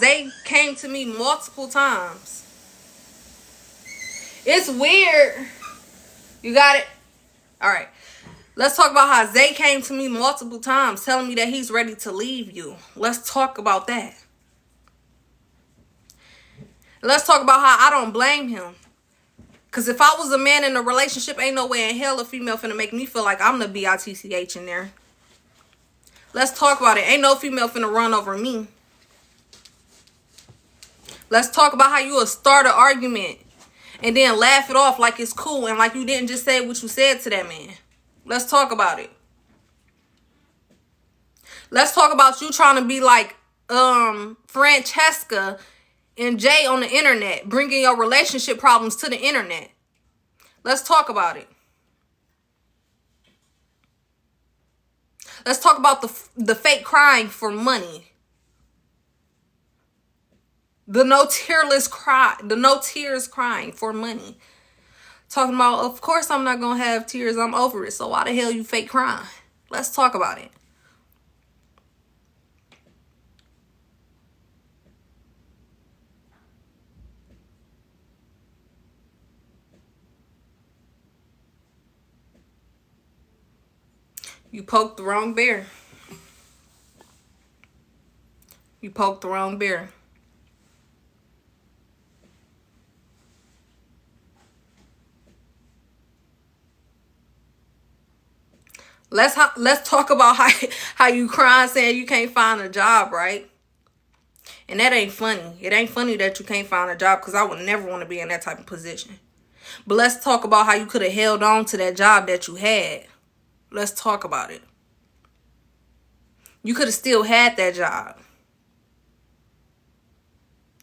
They came to me multiple times. It's weird. You got it? All right. Let's talk about how Zay came to me multiple times telling me that he's ready to leave you. Let's talk about that. Let's talk about how I don't blame him. Because if I was a man in a relationship, ain't no way in hell a female finna make me feel like I'm the bitch in there. Let's talk about it. Ain't no female finna run over me. Let's talk about how you will start an argument and then laugh it off like it's cool and like you didn't just say what you said to that man. Let's talk about it. Let's talk about you trying to be like Francesca and Jay on the internet, bringing your relationship problems to the internet. Let's talk about it. Let's talk about the fake crying for money. The no tears crying for money. Talking about, of course I'm not going to have tears. I'm over it. So why the hell you fake crying? Let's talk about it. You poked the wrong bear. You poked the wrong bear. Let's talk about how you crying saying you can't find a job, right? And that ain't funny. It ain't funny that you can't find a job because I would never want to be in that type of position. But let's talk about how you could have held on to that job that you had. Let's talk about it. You could have still had that job.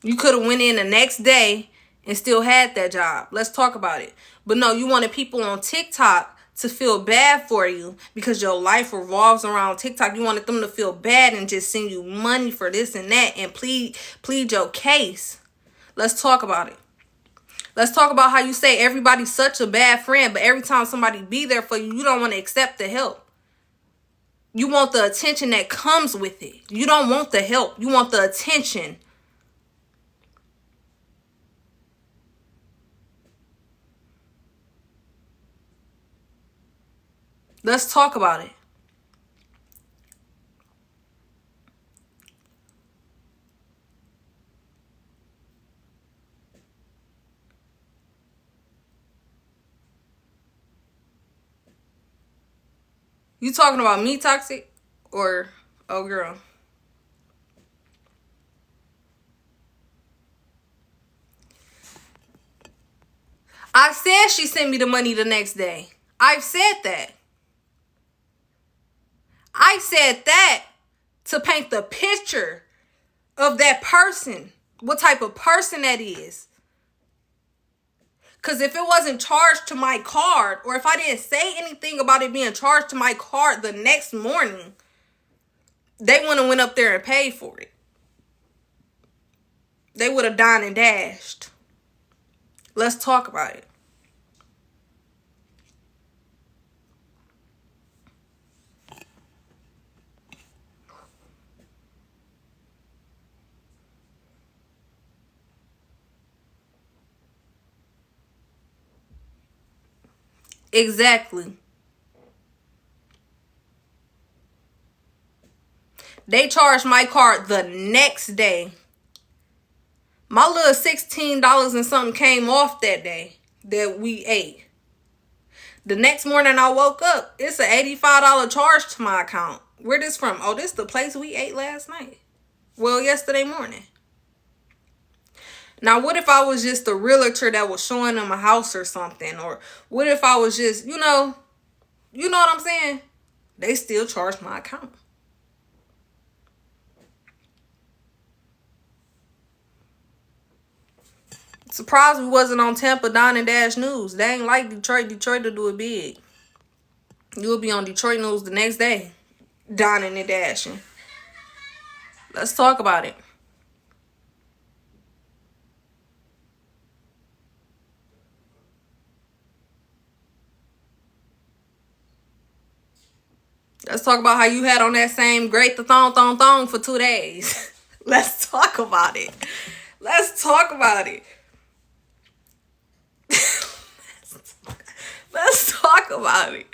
You could have went in the next day and still had that job. Let's talk about it. But no, you wanted people on TikTok to feel bad for you because your life revolves around TikTok. You wanted them to feel bad and just send you money for this and that and plead your case. Let's talk about it. Let's talk about how you say everybody's such a bad friend, but every time somebody be there for you, you don't want to accept the help. You want the attention that comes with it. You don't want the help. You want the attention. Let's talk about it. You talking about me toxic or oh girl? I said she sent me the money the next day. I've said that. I said that to paint the picture of that person. What type of person that is. Because if it wasn't charged to my card, or if I didn't say anything about it being charged to my card the next morning, they wouldn't have went up there and paid for it. They would have dined and dashed. Let's talk about it. Exactly. They charged my card the next day. My little $16 and something came off that day that we ate. The next morning I woke up, it's an $85 charge to my account. Where this from? Oh, this the place we ate last night. Well, yesterday morning. Now, what if I was just a realtor that was showing them a house or something? Or what if I was just, you know what I'm saying? They still charge my account. Surprised we wasn't on Tampa Don and Dash News. They ain't like Detroit. Detroit to do it big. You'll be on Detroit News the next day. Donning and dashing. Let's talk about it. Let's talk about how you had on that same great thong for 2 days. Let's talk about it. Let's talk about it. Let's talk about it.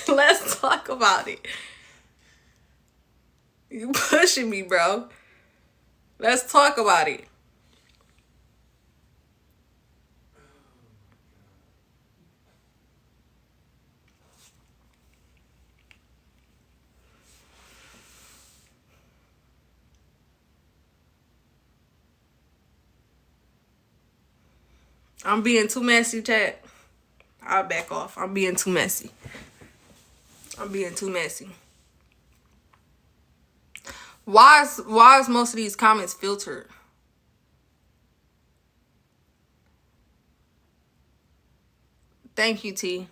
Let's talk about it. You pushing me, bro. Let's talk about it. I'm being too messy, chat. I'll back off. I'm being too messy. I'm being too messy. Why is most of these comments filtered? Thank you, T.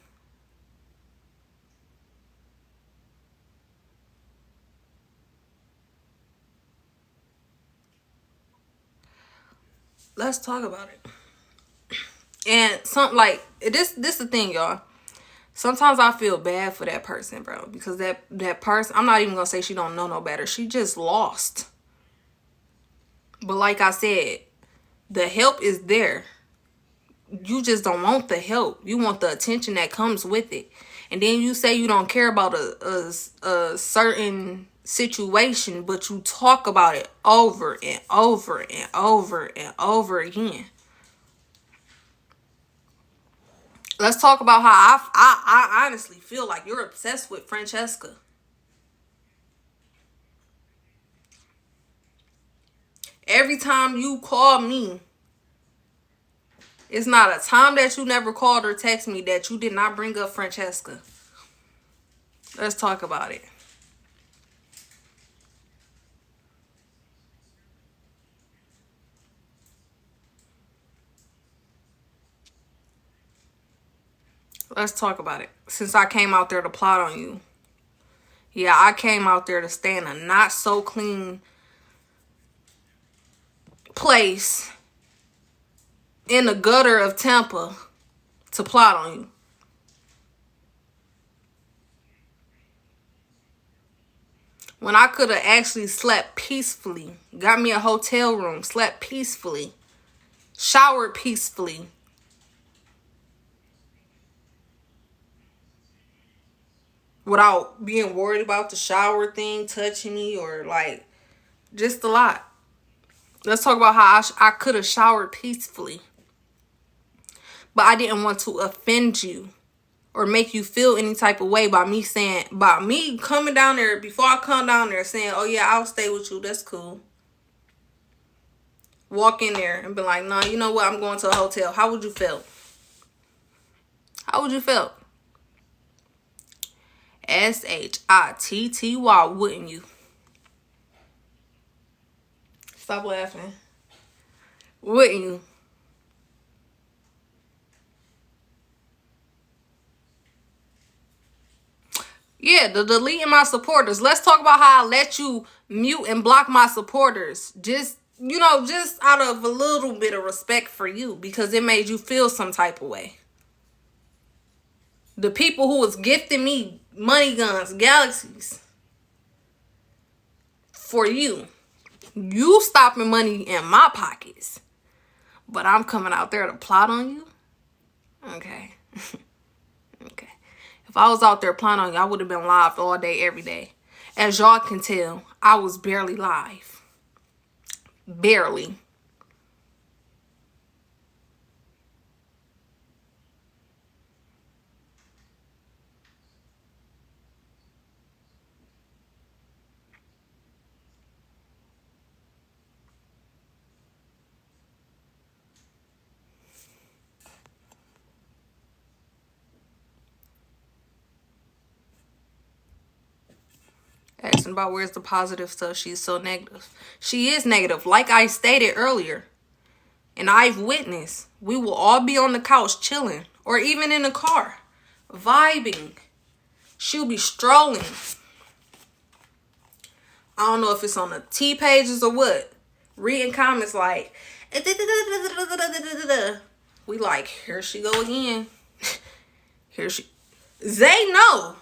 Let's talk about it. And something like this the thing, y'all. Sometimes I feel bad for that person, bro, because that person, I'm not even gonna say she don't know no better. She just lost. But like I said, the help is there. You just don't want the help. You want the attention that comes with it. And then you say you don't care about a certain situation, but you talk about it over and over and over and over again. Let's talk about how I honestly feel like you're obsessed with Francesca. Every time you call me, it's not a time that you never called or text me that you did not bring up Francesca. Let's talk about it. Let's talk about it. Since I came out there to plot on you. Yeah, I came out there to stay in a not so clean place in the gutter of Tampa to plot on you. When I could have actually slept peacefully, got me a hotel room, slept peacefully, showered peacefully. Without being worried about the shower thing touching me or like just a lot. Let's talk about how I could have showered peacefully. But I didn't want to offend you or make you feel any type of way by me coming down there before I come down there saying, oh yeah, I'll stay with you. That's cool. Walk in there and be like, nah, you know what? I'm going to a hotel. How would you feel? How would you feel? SHITTY, wouldn't you? Stop laughing. Wouldn't you? Yeah, the deleting my supporters. Let's talk about how I let you mute and block my supporters. Just out of a little bit of respect for you because it made you feel some type of way. The people who was gifting me money guns, galaxies for you. You stopping money in my pockets. But I'm coming out there to plot on you? Okay. Okay. If I was out there plotting on you, I would have been live all day, every day. As y'all can tell, I was barely live. Barely. Asking about where's the positive stuff. She's so negative. She is negative. Like I stated earlier. And I've witnessed. We will all be on the couch chilling. Or even in the car. Vibing. She'll be strolling. I don't know if it's on the T pages or what. Reading comments like. We like, here she go again. Here she. Zay know.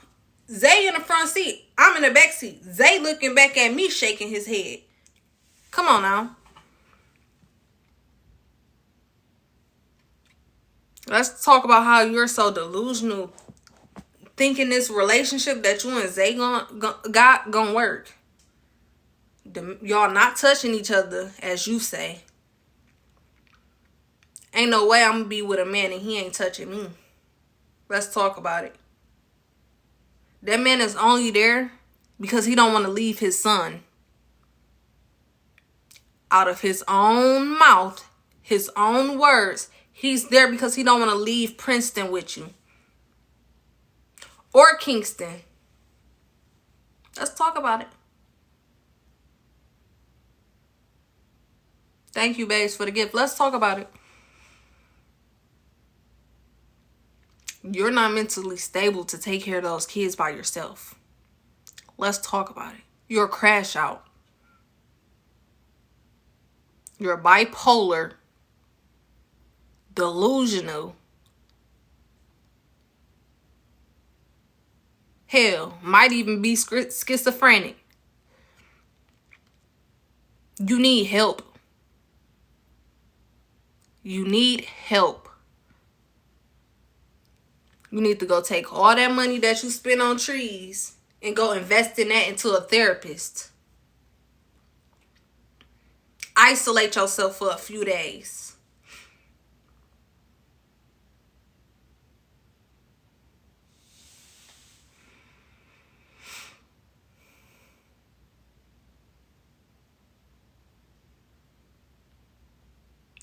Zay in the front seat. I'm in the back seat. Zay looking back at me, shaking his head. Come on now. Let's talk about how you're so delusional, thinking this relationship that you and Zay got gonna work. Y'all not touching each other, as you say. Ain't no way I'm gonna be with a man and he ain't touching me. Let's talk about it. That man is only there because he don't want to leave his son. Out of his own mouth, his own words, he's there because he don't want to leave Princeton with you. Or Kingston. Let's talk about it. Thank you, babes, for the gift. Let's talk about it. You're not mentally stable to take care of those kids by yourself. Let's talk about it. You're a crash out. You're bipolar, delusional. Hell, might even be schizophrenic. You need help. You need help. You need to go take all that money that you spend on trees and go invest in that into a therapist. Isolate yourself for a few days.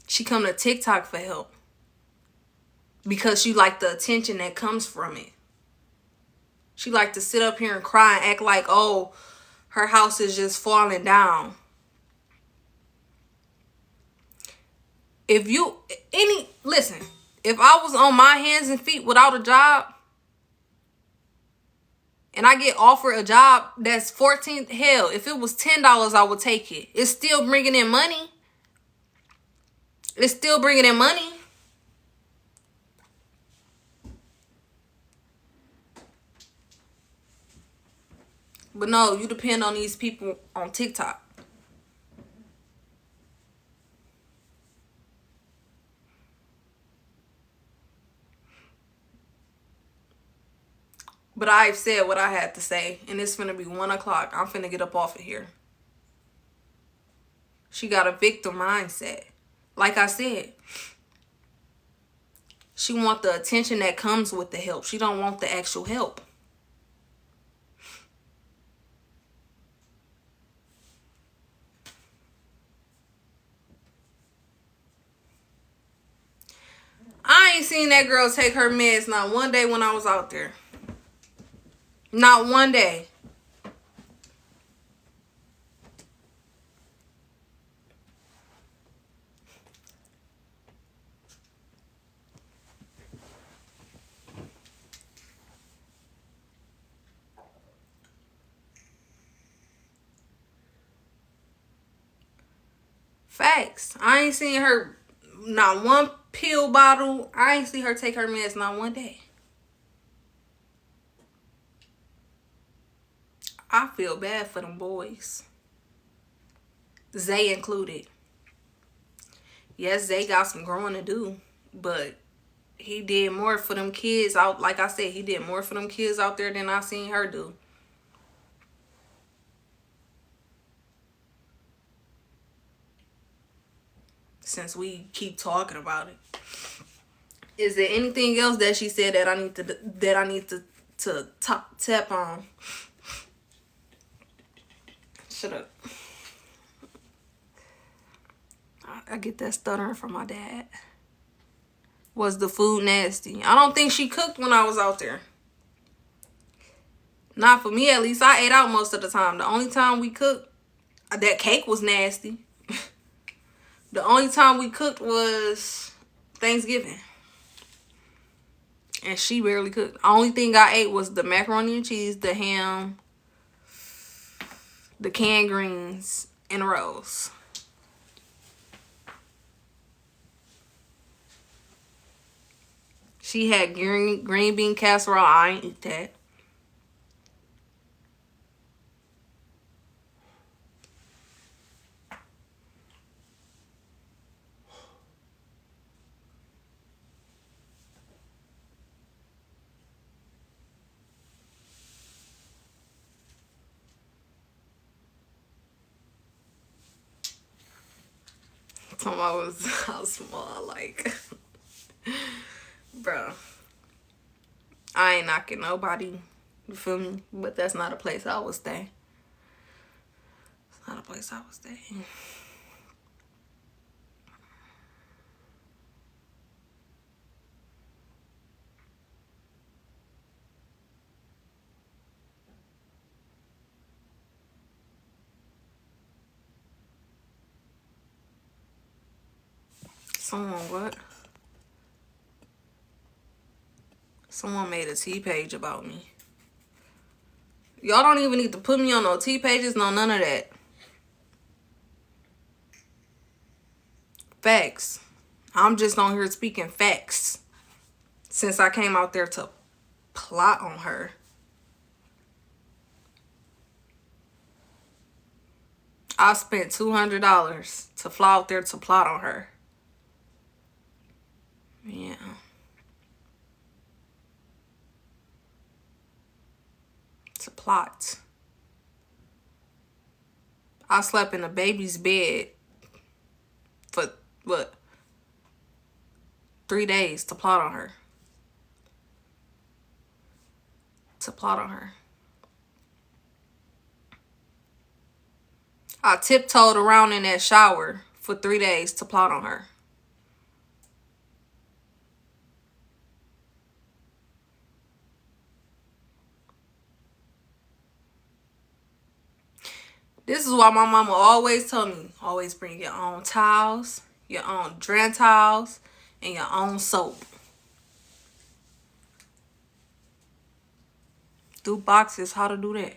She come to TikTok for help because she like the attention that comes from it. She like to sit up here and cry and act like, oh, her house is just falling down. Listen, if I was on my hands and feet without a job and I get offered a job that's 14, hell, if it was $10, I would take it. It's still bringing in money. It's still bringing in money. But no, you depend on these people on TikTok. But I've said what I had to say, and it's finna be 1 o'clock. I'm finna get up off of here. She got a victim mindset. Like I said, she want the attention that comes with the help. She don't want the actual help. I ain't seen that girl take her meds not one day when I was out there. Not one day. Facts. I ain't seen her not one pill bottle. I ain't see her take her meds not one day. I feel bad for them boys. Zay included. Yes, Zay got some growing to do, but he did more for them kids out. Like I said, he did more for them kids out there than I seen her do. Since we keep talking about it, is there anything else that she said that I need to tap on? Shut up. I get that stuttering from my dad. Was the food nasty? I don't think she cooked when I was out there. Not for me, at least. I ate out most of the time. The only time we cooked, that cake was nasty. The only time we cooked was Thanksgiving. And she barely cooked. The only thing I ate was the macaroni and cheese, the ham, the canned greens, and rolls. She had green bean casserole. I ain't eat that. Talking about was how small, like, bro. I ain't knocking nobody. You feel me? But that's not a place I would stay. It's not a place I would stay. Someone what? Someone made a T page about me. Y'all don't even need to put me on no T pages, no none of that. Facts. I'm just on here speaking facts. Since I came out there to plot on her. I spent $200 to fly out there to plot on her. Yeah. To plot. I slept in a baby's bed for what? 3 days to plot on her. To plot on her. I tiptoed around in that shower for 3 days to plot on her. This is why my mama always told me, always bring your own towels, your own drain towels, and your own soap. Do boxes, how to do that.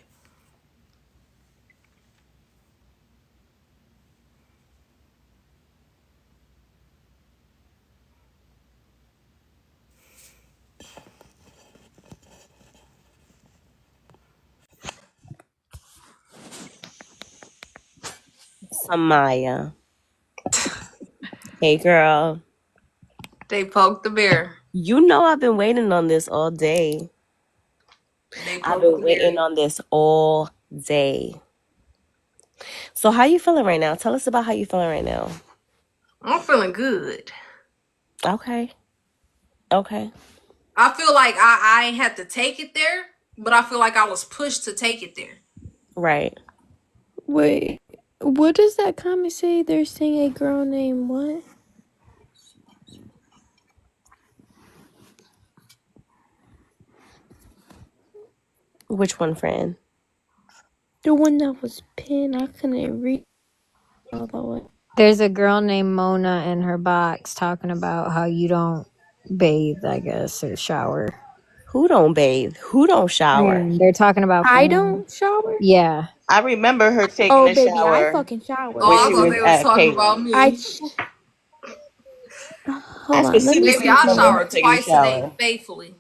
Samaya. Hey, girl. They poked the bear. You know I've been waiting on this all day. They I've poked been the bear. waiting on this all day. So how you feeling right now? Tell us about how you feeling right now. I'm feeling good. Okay. Okay. I feel like I ain't had to take it there, but I feel like I was pushed to take it there. Right. Wait, what does that comment say? They're saying a girl named what? Which one, friend? The one that was pinned. I couldn't read all the way. There's a girl named Mona in her box talking about how you don't bathe, I guess, or shower. Who don't bathe? Who don't shower? And they're talking about I fans. don't shower. Yeah. I remember her taking Oh, a baby, I shower fucking Oh, when shower. I she thought was they was at talking about Kayla. I me. hold I on. Let me Baby, specifically see I remember something. her shower taking a twice a day, shower. faithfully.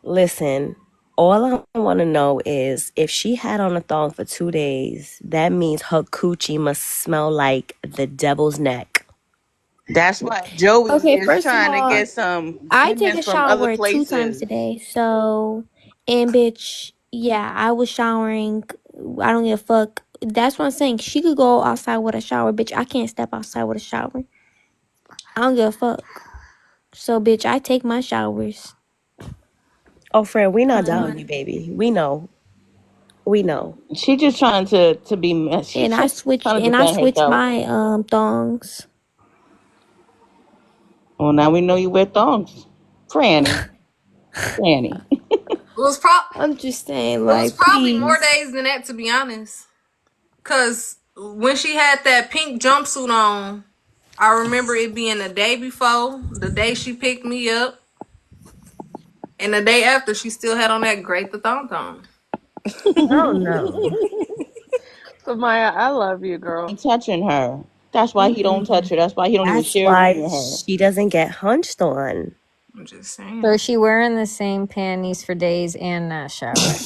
Listen, all I want to know is if she had on a thong for 2 days, that means her coochie must smell like the devil's neck. That's why Joey Okay, is first of trying to all, get some I take pins a from other shower 2 times places. a day. So, and bitch, yeah, I was showering. I don't give a fuck. That's what I'm saying. She could go outside with a shower, bitch. I can't step outside with a shower. I don't give a fuck. So, bitch, I take my showers. Oh, friend, we not Mm. doubting you, baby. We know. We know. She just trying to be. She's And I switch trying to and I defend switch herself. my thongs. Well, now we know you wear thongs, Franny. Franny. It was pro I'm just saying, it was like, probably more please. days than that, to be honest. Cause when she had that pink jumpsuit on, I remember it being the day before, the day she picked me up, and the day after she still had on that great the thong thong. Oh no. Samaya, I love you, girl. Ain't touching her. That's why he don't touch Mm-mm. her. That's why he don't even That's share a room why with her. she doesn't get hunched on. I'm just So saying. is she wearing the same panties for days and not showering?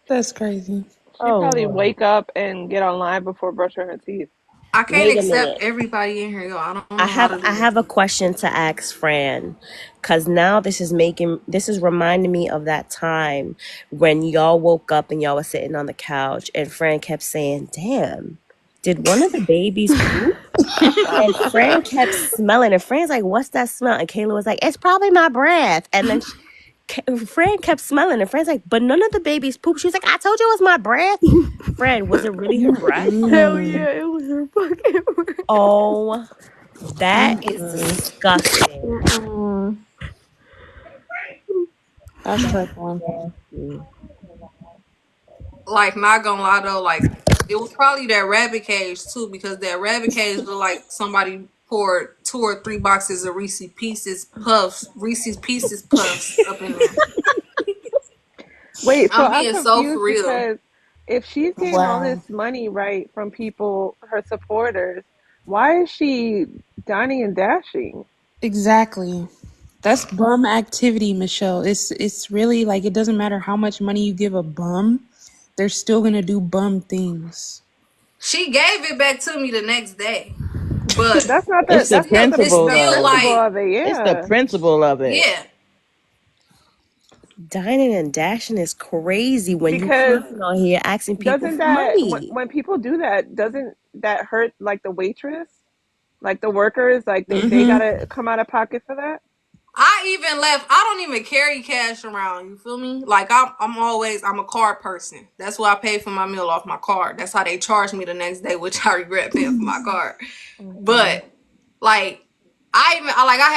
That's crazy. She Oh probably Lord. wake up and get online before brushing her teeth. I can't Wait a accept minute. everybody in here, yo. I don't I know how have to I do it. have a question to ask Fran, cause now this is reminding me of that time when y'all woke up and y'all were sitting on the couch and Fran kept saying, "Damn, did one of the babies poop? And Fran kept smelling, and Fran's like, "What's that smell?" And Kayla was like, "It's probably my breath." And then Fran kept smelling, and Fran's like, "But none of the babies poop." She was like, "I told you it was my breath." Fran, was it really her breath? Hell Mm-mm. yeah, it was her fucking breath. Oh, that is Mm-mm. disgusting. Mm-mm. That's trifling. Like, not gonna lie though, like it was probably that rabbit cage too, because that rabbit cage looked like somebody poured 2 or 3 boxes of Reese's Pieces puffs up in there. Wait, so I'm I'm being so for confused real. because if she's getting all this Wow. money right from people, her supporters, why is she dining and dashing? Exactly. That's bum activity, Michelle. It's really like it doesn't matter how much money you give a bum, they're still gonna do bum things. She gave it back to me the next day, but That's not It's the it's that's still not it's principle, the still though. principle like, of it. It's the Yeah, principle of it. yeah. Dining and dashing is crazy when you because clowning on here asking people doesn't for that money. when people do that, doesn't that hurt like the waitress, like the workers, like they Mm-hmm. gotta come out of pocket for that? I even left. I don't even carry cash around. You feel me? Like I'm a card person. That's why I pay for my meal off my card. That's how they charge me the next day, which I regret paying for my card. Mm-mm. But like, I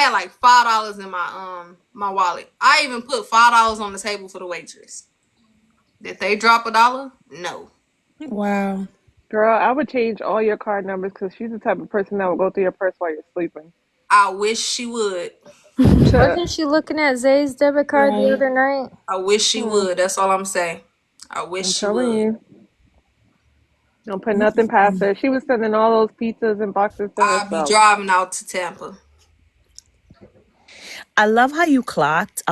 had like $5 in my wallet. I even put $5 on the table for the waitress. Did they drop $1? No. Wow. Girl, I would change all your card numbers because she's the type of person that will go through your purse while you're sleeping. I wish she would. Tuh. Wasn't she looking at Zay's debit card the Right. other night? I wish she Hmm. would. That's all I'm saying. I wish I'm she telling would. you, don't put nothing past her. She was sending all those pizzas and boxes to I'll be herself. driving out to Tampa. I love how you clocked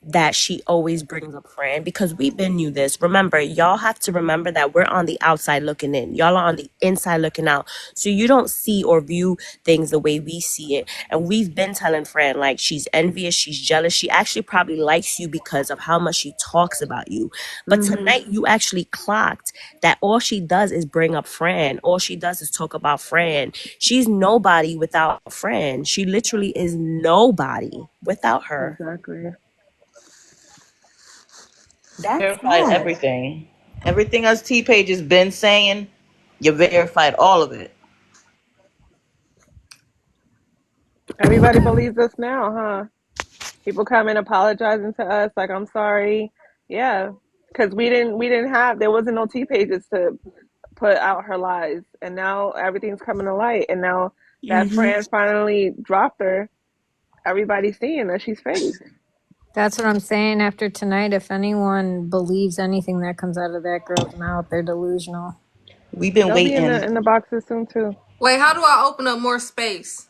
that she always brings up Fran because we've been knew this. Remember, y'all have to remember that we're on the outside looking in. Y'all are on the inside looking out. So you don't see or view things the way we see it. And we've been telling Fran like she's envious, she's jealous. She actually probably likes you because of how much she talks about you. But Hmm. tonight you actually clocked that all she does is bring up Fran. All she does is talk about Fran. She's nobody without Fran. She literally is nobody without her. Exactly. That's Verified sad. everything. Everything us T Page has been saying, you verified all of it. Everybody believes us now, huh? People come and apologizing to us like, "I'm sorry." Yeah, because we didn't have there wasn't no T pages to put out her lies, and now everything's coming to light. And now that Mm-hmm. Fran finally dropped her, everybody's seeing that she's fake. That's what I'm saying after tonight. If anyone believes anything that comes out of that girl's mouth, they're delusional. We've been They'll be in waiting. the boxes soon too. Wait, how do I open up more space?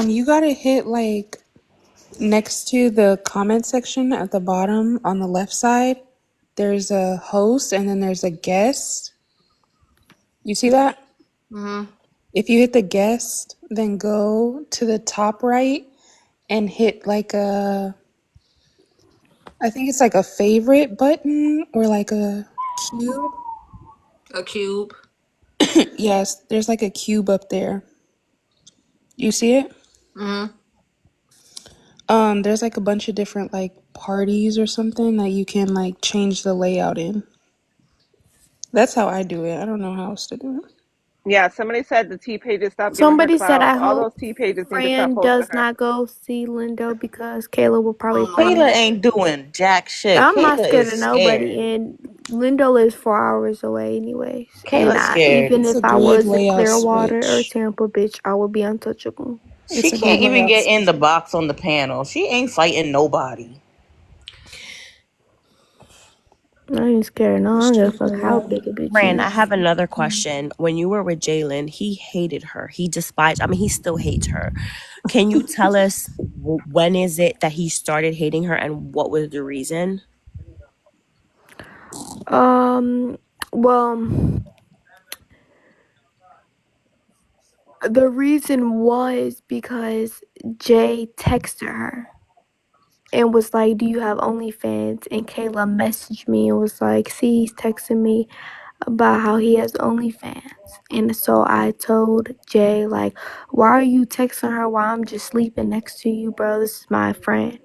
You gotta hit like next to the comment section at the bottom on the left side. There's a host and then there's a guest. You see that? Mm-hmm. If you hit the guest, then go to the top right and hit like I think it's like a favorite button or like a cube. A cube. Yes, there's like a cube up there. You see it? Mm-hmm. There's like a bunch of different like parties or something that you can like change the layout in. That's how I do it. I don't know how else to do it. Yeah, somebody said the T pages stop giving her Somebody said, clout. I All hope those T pages need to stop Fran posting does her. not go see Lindo because Kayla will probably Oh my punish. Kayla god. ain't doing jack shit. I'm not Kayla scared is of nobody, scared. and Lindo lives 4 hours away, anyways. And Kayla's scared. even It's a if I good was in layout Clearwater or switch. Tampa, bitch, I would be untouchable. She It's a good can't even layout get in switch. the box on the panel. She ain't fighting nobody. I ain't scared of no. I It's don't give a just fuck how layout. big a bitch Fran, I is. have another question. When you were with Jalen, he hated her. He despised, I mean, he still hates her. Can you tell us when is it that he started hating her and what was the reason? Um, well, the reason was because Jay texted her and was like, "Do you have OnlyFans?" And Kayla messaged me and was like, "See, he's texting me." about how he has OnlyFans. And so I told Jay, like, why are you texting her while I'm just sleeping next to you, bro? This is my friend.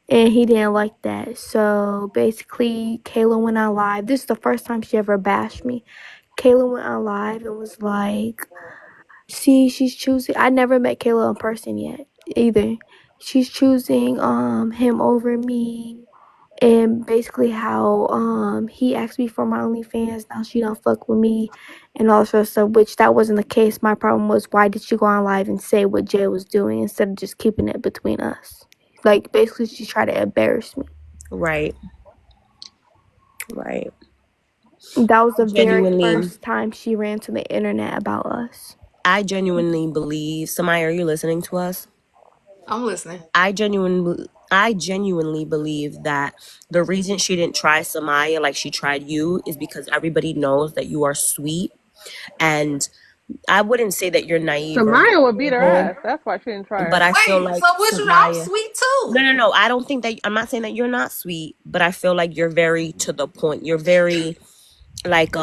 And he didn't like that. So basically, Kayla went on live. This is the first time she ever bashed me. Kayla went on live and was like, see, she's choosing. I never met Kayla in person yet either. She's choosing him over me. And basically how he asked me for my OnlyFans. Now she don't fuck with me and all sorts of stuff, which that wasn't the case. My problem was, why did she go on live and say what Jay was doing instead of just keeping it between us? Like, basically she tried to embarrass me. Right. Right. That was I the very genuinely first time she ran to the internet about us. I genuinely believe, Samaya, are you listening to us? I'm listening. I genuinely believe that the reason she didn't try Samaya like she tried you is because everybody knows that you are sweet, and I wouldn't say that you're naive or Samaya would beat her vulnerable, ass. That's why she didn't try but her. I feel Wait, so like what you? I'm Samaya. sweet No, too. no, no. I don't think that. I'm not saying that you're not sweet, but I feel like you're very to the point. You're very like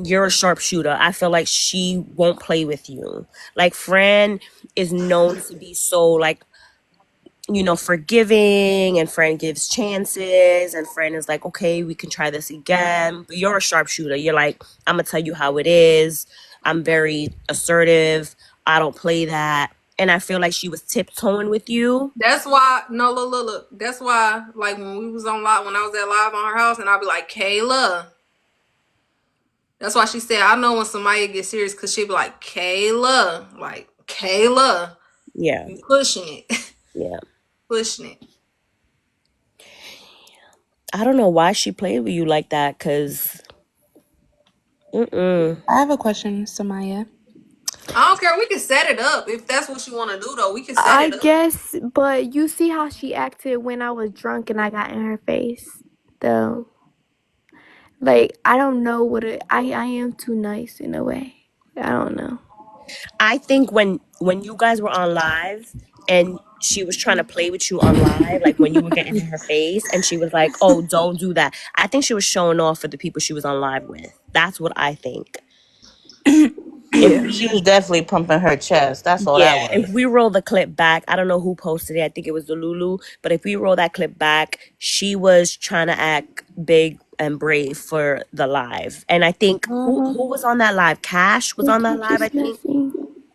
you're a sharpshooter. I feel like she won't play with you. Like Fran is known to be so like, forgiving, and Fran gives chances, and Fran is like, okay, we can try this again. But you're a sharpshooter. You're like, I'm gonna tell you how it is. I'm very assertive. I don't play that. And I feel like she was tiptoeing with you. That's why. No, look. That's why. Like when we was on live, when I was at live on her house, and I'd be like, Kayla. That's why she said, I know when somebody gets serious, because she'd be like, Kayla, Yeah, you pushing it, yeah. pushing it. I don't know why she played with you like that, cause mm-mm. I have a question, Samaya. I don't care. We can set it up if that's what you want to do. Though we can set I it up. guess, but you see how she acted when I was drunk and I got in her face, though. Like, I don't know what I am too nice in a way. I don't know. I think when you guys were on live and she was trying to play with you on live, like when you were getting in her face and she was like, "Oh, don't do that." I think she was showing off for the people she was on live with. That's what I think. If Yeah. She was we definitely pumping her chest. That's all Yeah, that if was. we roll the clip back, I don't know who posted it. I think it was the Lulu. But if we roll that clip back, she was trying to act big and brave for the live. And I think who was on that live? Cash was It on that keeps live, I just think. messing.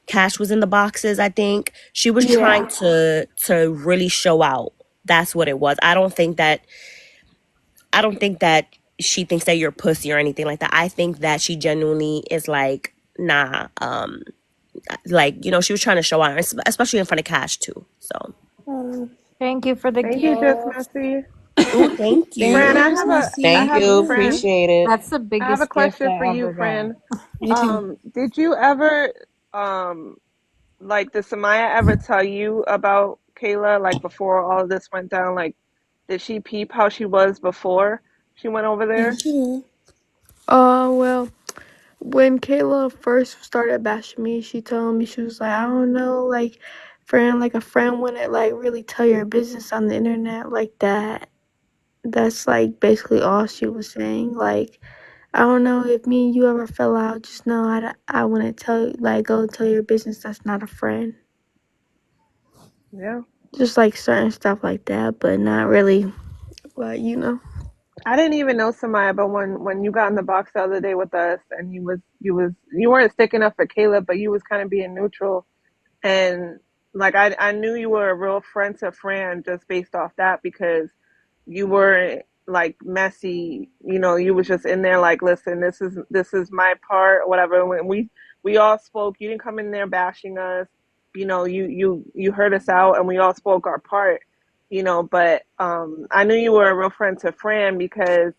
Cash was in the boxes, I think. She was trying Yeah. to really show out. That's what it was. I don't think that she thinks that you're pussy or anything like that. I think that she genuinely is like, nah, like, she was trying to show out, especially in front of Cash too. So, Thank you for the Thank you, Just gift. Messy. oh, thank Fran, you. Thanks, I Thank Messy. have you. Yeah. Fran. Appreciate it. That's the I have a biggest gift question for I you, ever got. Fran. Me too. Did you ever, um, like, did Samaya ever tell you about Kayla, like, before all of this went down? Like, did she peep how she was before she went over Yeah, there? she did. Well, when Kayla first started bashing me, she told me, she was like, I don't know, like, like a friend wouldn't, like, really tell your business on the internet like that. That's, like, basically all she was saying. Like, I don't know if me and you ever fell out, just know I wouldn't tell you, like, go tell your business, that's not a friend. Yeah. Just, like, certain stuff like that, but not really, but, I didn't even know Samaya, but when you got in the box the other day with us, and you weren't sticking up for Kayla, but you was kind of being neutral. And like I knew you were a real friend to Fran just based off that, because you weren't like messy, you was just in there like, listen, this is my part or whatever. When we all spoke, you didn't come in there bashing us, you heard us out and we all spoke our part, but I knew you were a real friend to Fran because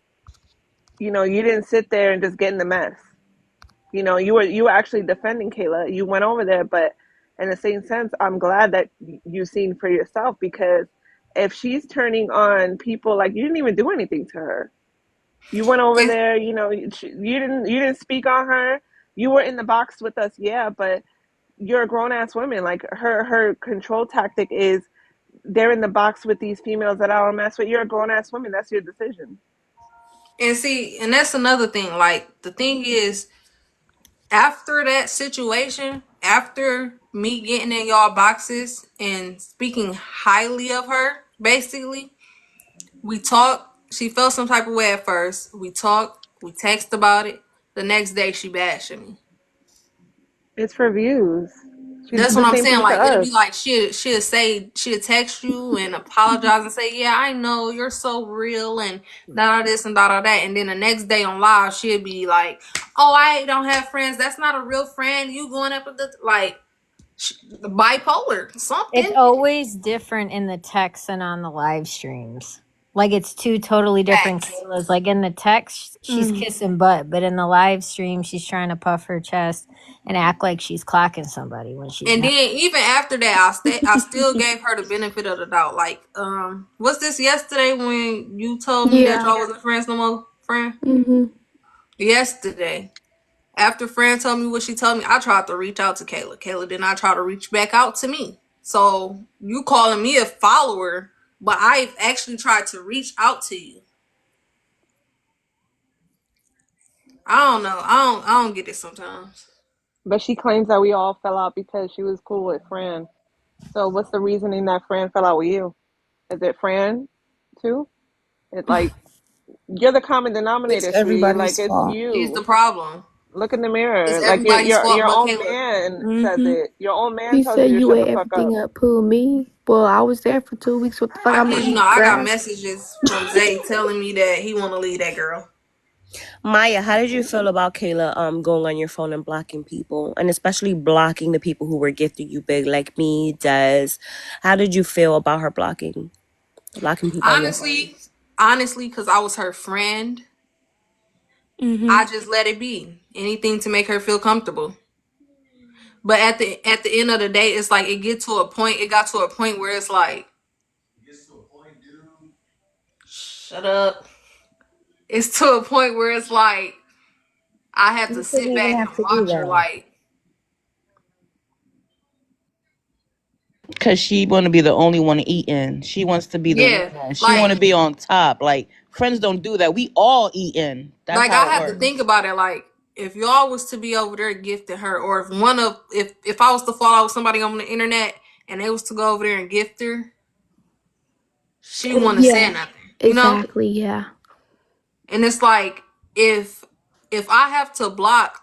you didn't sit there and just get in the mess. You were actually defending Kayla. You went over there, but in the same sense, I'm glad that you've seen for yourself, because if she's turning on people, like, you didn't even do anything to her. You went over It's, there, you didn't speak on her. You were in the box with us, yeah, but you're a grown ass woman. Like, her control tactic is, they're in the box with these females that I don't mess with. You're a grown ass woman. That's your decision. And see, and that's another thing. Like the thing is, after that situation, after me getting in y'all boxes and speaking highly of her, basically, we talked. She felt some type of way at first. We talked. We texted about it. The next day, she bashing me. It's for views. She That's did what the I'm same saying. thing to Like it'll us. be like she'll text you and apologize and say, "Yeah, I know you're so real and da this and da that." And then the next day on live, she'll be like, "Oh, I don't have friends. That's not a real friend. You going up with the like bipolar It's something." always different in the text and on the live streams. Like it's two totally different Facts. Kaylas. Like in the text, she's Mm. kissing butt, but in the live stream, she's trying to puff her chest and act like she's clocking somebody when she's And not. then even after that, I still gave her the benefit of the doubt. Like, what's this yesterday when you told me that Yeah. y'all wasn't friends no more, friend? Mhm. Yesterday. After Fran told me what she told me, I tried to reach out to Kayla. Kayla did not try to reach back out to me. So you calling me a follower, but I've actually tried to reach out to you. I don't know. I don't get it sometimes. But she claims that we all fell out because she was cool with Fran. So what's the reasoning that Fran fell out with you? Is it Fran too? It like you're the common It's denominator, sweetie. Like everybody's it's fault. She's the you. problem. Look in the It's mirror. Like everybody's fault your but own Kayla. man says Mm-hmm. it. Your own man He tells said you to you shut ate the fuck up. everything up. Who, me? Well, I was there for 2 weeks. What the fuck I I'm gonna kid you eat? not, I got Grass? messages from Zay telling me that he want to leave that girl. Maya, how did you feel about Kayla going on your phone and blocking people, and especially blocking the people who were gifting you big, like me, Des? How did you feel about her blocking people on your phone? Honestly, because I was her friend, Mm-hmm. I just let it be. Anything to make her feel comfortable. But at the end of the day, it's like it got to a point where it's like, shut up. It's to a point where it's like I have to You shouldn't sit even back and have to do watch her that. like, Cause she want to be the only one eating. She wants to be the yeah, winner. She want like to be on top. Like friends don't do that. We all eating. That's I how it have to think works. about it like if y'all was to be over there gifting her, or if I was to fall out with somebody on the internet and they was to go over there and gift her, she wouldn't have said Yeah. nothing, you know? Exactly. Yeah. And it's like if if I have to block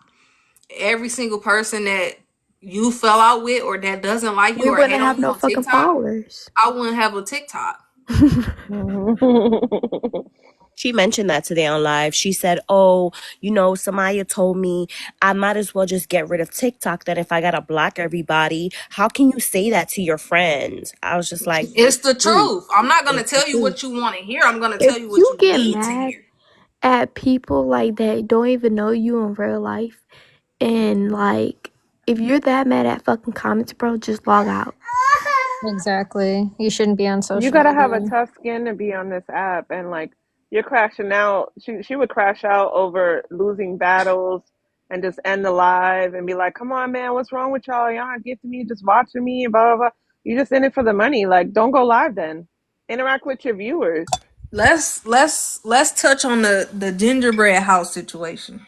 every single person that you fell out with or that doesn't like you We or hate wouldn't on have you no on fucking TikTok, followers. I wouldn't have a TikTok. She mentioned that today on live. She said, "Oh, Samaya told me I might as well just get rid of TikTok. Then if I gotta block everybody, how can you say that to your friends?" I was just like, It's the "Truth. truth. I'm not gonna It's the tell you truth." what you want to hear. I'm gonna If tell you what you you get need to mad hear. at people like that don't even know you in real life, and like if you're that mad at fucking comments, bro, just log out. Exactly. You shouldn't be on You social gotta have a media. tough skin to be on this app, and like you're crashing out. She would crash out over losing battles and just end the live and be like, "Come on, man, what's wrong with y'all? Y'all not gifting me, just watching me, and blah blah blah." You just in it for the money. Like, don't go live then. Interact with your viewers. Let's touch on the gingerbread house situation.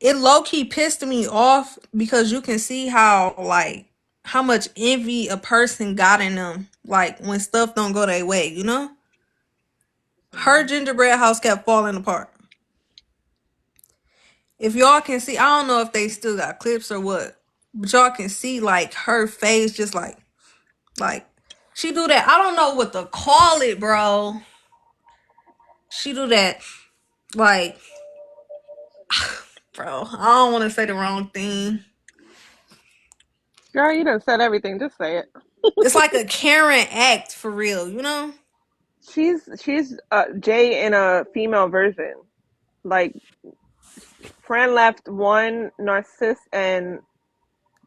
It low key pissed me off because you can see how how much envy a person got in them like when stuff don't go their way, you know? Her gingerbread house kept falling apart. If y'all can see, I don't know if they still got clips or what, but y'all can see like her face just like she do that. I don't know what to call it, bro. She do that like bro, I don't want to say the wrong thing. Girl, you done said everything. Just say it. It's like a Karen act for real, you know? She's Jay in a female version. Like Fran left one narcissist, and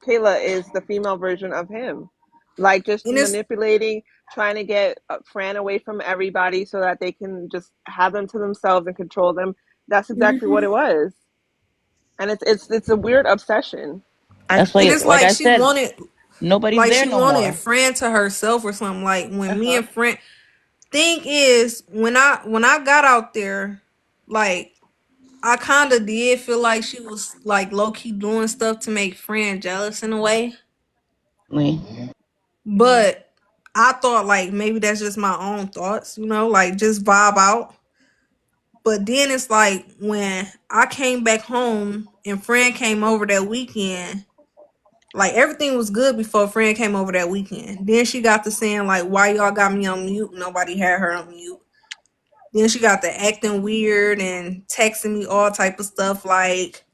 Kayla is the female version of him. Like just And it's manipulating, trying to get Fran away from everybody so that they can just have them to themselves and control them. That's exactly what Hmm. it was, and it's a weird obsession. I That's and why, it's like I said, nobody's like there she no wanted more. Fran to herself or something. Like when me Uh-huh. and Fran thing is, when I got out there, like I kind of did feel like she was like low key doing stuff to make Fran jealous in a way, but I thought like maybe that's just my own thoughts, like just vibe out. But then it's like when I came back home and Fran came over that weekend, like everything was good before Fran came over that weekend. Then she got to saying like, "Why y'all got me on mute? Nobody had her on mute." Then she got to acting weird and texting me all type of stuff like,